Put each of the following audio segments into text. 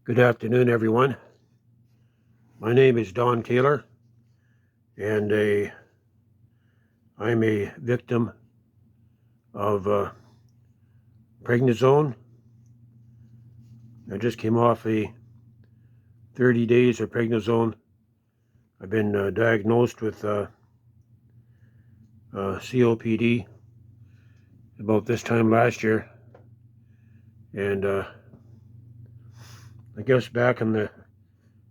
Good afternoon, everyone. My name is Don Taylor, and I'm a victim of prednisone. I just came off a 30 days of prednisone. I've been diagnosed with COPD about this time last year, and I guess back in the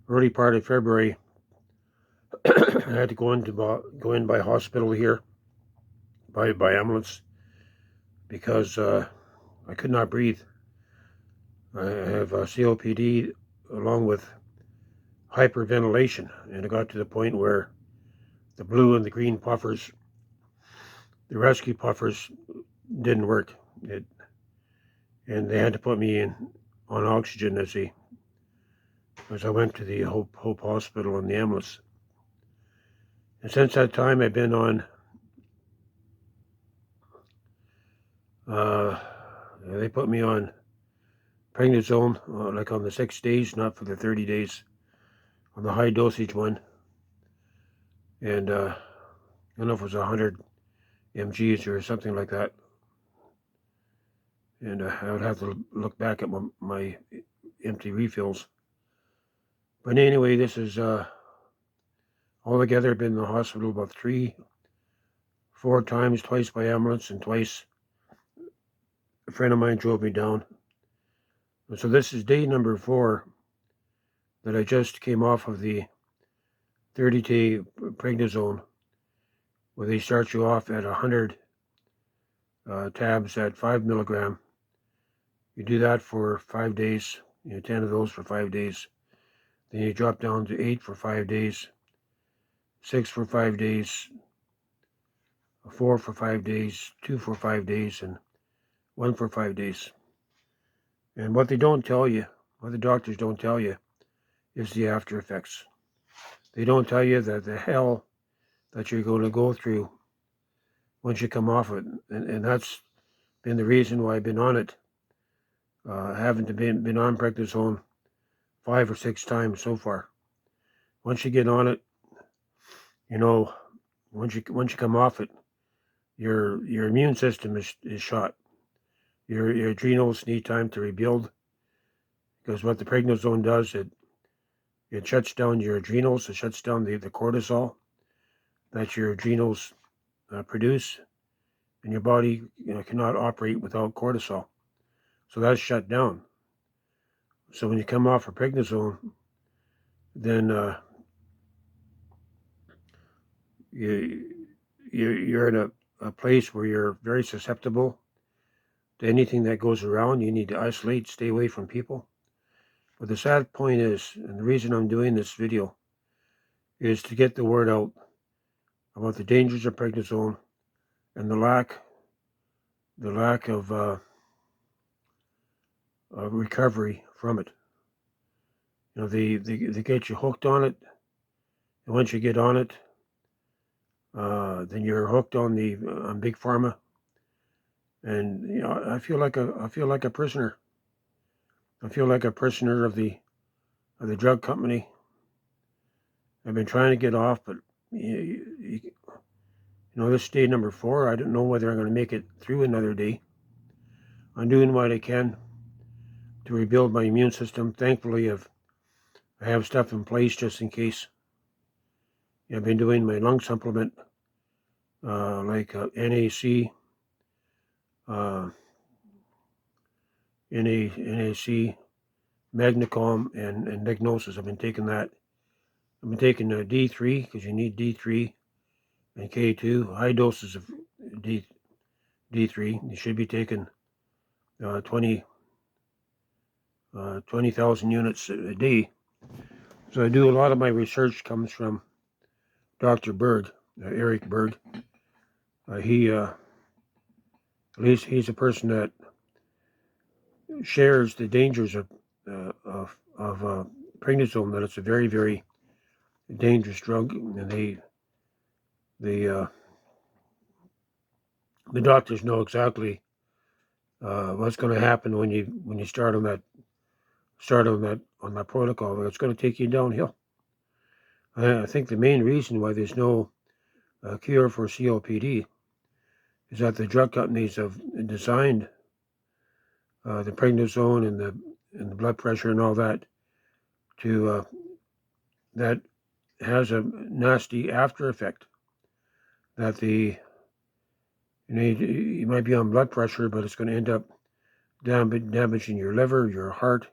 early part of February, I had to go in by hospital here by ambulance because I could not breathe. I have COPD along with hyperventilation, and it got to the point where the blue and the green puffers, the rescue puffers, didn't work. And they had to put me on oxygen as I went to the Hope Hospital in the ambulance. And since that time, I've been on. They put me on prednisone, like on the 6 days, not for the 30 days, on the high dosage one. And I don't know if it was 100 mgs or something like that. And I would have to look back at my empty refills. But anyway, this is altogether been in the hospital about 4 times, twice by ambulance, and twice a friend of mine drove me down. And so this is day number 4 that I just came off of the 30-day prednisone, where they start you off at 100 tabs at 5 milligram. You do that for 5 days, 10 of those for 5 days. Then you drop down to 8 for 5 days, 6 for 5 days, 4 for 5 days, 2 for 5 days, and 1 for 5 days. And what they don't tell you, what the doctors don't tell you, is the after effects. They don't tell you that the hell that you're going to go through once you come off it. And that's been the reason why I've been on it. I haven't been on prednisone 5 or 6 times so far. Once you get on it, once you come off it, your immune system is shot. Your adrenals need time to rebuild, because what the prednisone does, it shuts down your adrenals. It shuts down the cortisol that your adrenals produce, and your body cannot operate without cortisol. So that's shut down. So when you come off of prednisone, then you're in a place where you're very susceptible to anything that goes around. You need to isolate, stay away from people. But the sad point is, and the reason I'm doing this video, is to get the word out about the dangers of prednisone and the lack of recovery from it. They get you hooked on it, and once you get on it, then you're hooked on big pharma. And I feel like a prisoner. I feel like a prisoner of the drug company. I've been trying to get off, but this is day number 4. I don't know whether I'm going to make it through another day. I'm doing what I can to rebuild my immune system. Thankfully, I have stuff in place just in case. I've been doing my lung supplement, like NAC, NAC, Magnacom, and Dignosis. I've been taking that. I've been taking D3, because you need D3 and K2, high doses of D3. You should be taking 20,000 units a day. So I do a lot of my research comes from Dr. Berg, Eric Berg. He at least he's a person that shares the dangers of prednisone, that it's a very, very dangerous drug, and the doctors know exactly what's going to happen when you start on that start on that protocol. It's going to take you downhill. I think the main reason why there's no cure for COPD is that the drug companies have designed the prednisone and the blood pressure and all that to that has a nasty after effect. That you might be on blood pressure, but it's going to end up damaging your liver, your heart.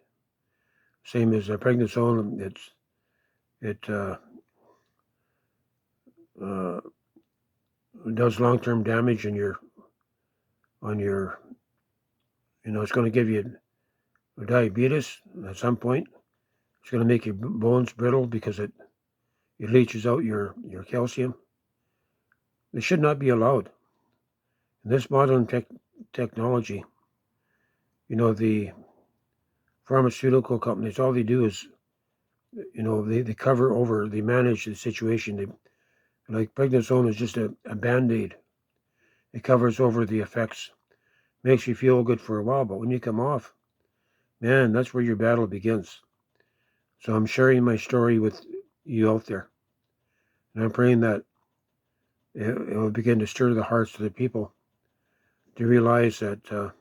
Same as prednisone. It does long-term damage on your it's going to give you diabetes at some point. It's going to make your bones brittle because it leaches out your calcium. It should not be allowed. In this modern technology, the pharmaceutical companies, all they do is, they cover over, they manage the situation. Like prednisone is just a Band-Aid. It covers over the effects, makes you feel good for a while, but when you come off, man, that's where your battle begins. So I'm sharing my story with you out there. And I'm praying that it will begin to stir the hearts of the people to realize that,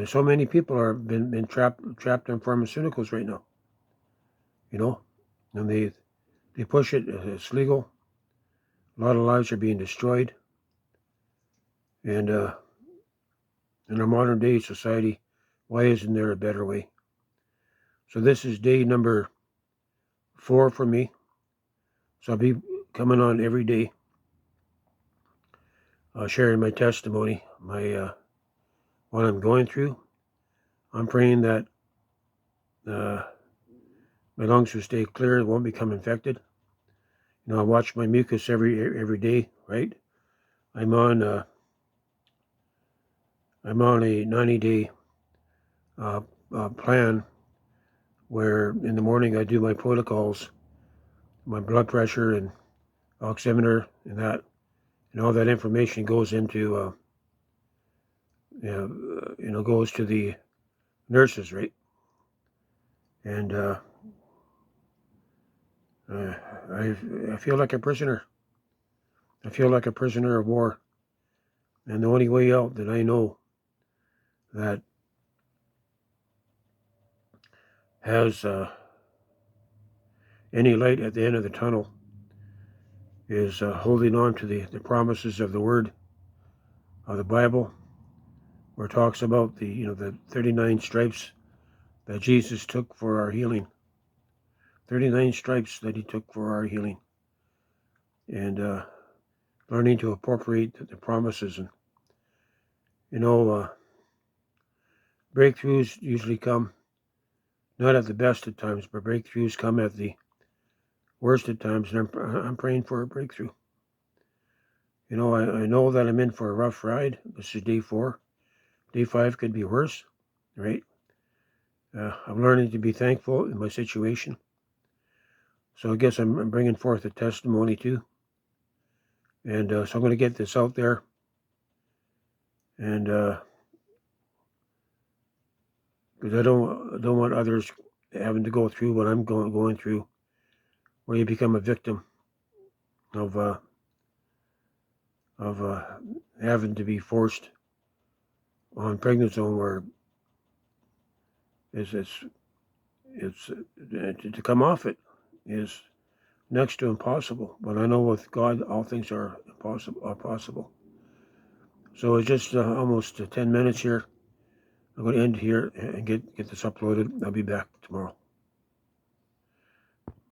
so many people are been trapped in pharmaceuticals right now. And they push it. It's legal. A lot of lives are being destroyed. And in our modern day society, why isn't there a better way? So this is day number 4 for me. So I'll be coming on every day, sharing my testimony, what I'm going through. I'm praying that my lungs will stay clear, it won't become infected. I watch my mucus every day, right? I'm on a 90-day plan where in the morning I do my protocols, my blood pressure and oximeter and that, and all that information goes into goes to the nurses, right? And I feel like a prisoner. I feel like a prisoner of war. And the only way out that I know that has any light at the end of the tunnel is holding on to the promises of the Word of the Bible, where it talks about the 39 stripes that Jesus took for our healing. 39 stripes that he took for our healing. And learning to appropriate the promises. And, breakthroughs usually come not at the best of times, but breakthroughs come at the worst of times. And I'm praying for a breakthrough. I know that I'm in for a rough ride. This is day 4. Day 5 could be worse, right? I'm learning to be thankful in my situation. So I guess I'm bringing forth a testimony too. And so I'm going to get this out there. And because I don't want others having to go through what I'm going through, where you become a victim of having to be forced on prednisone, where it's to come off it is next to impossible. But I know with God, all things are possible. So it's just almost 10 minutes here. I'm going to end here and get this uploaded. I'll be back tomorrow.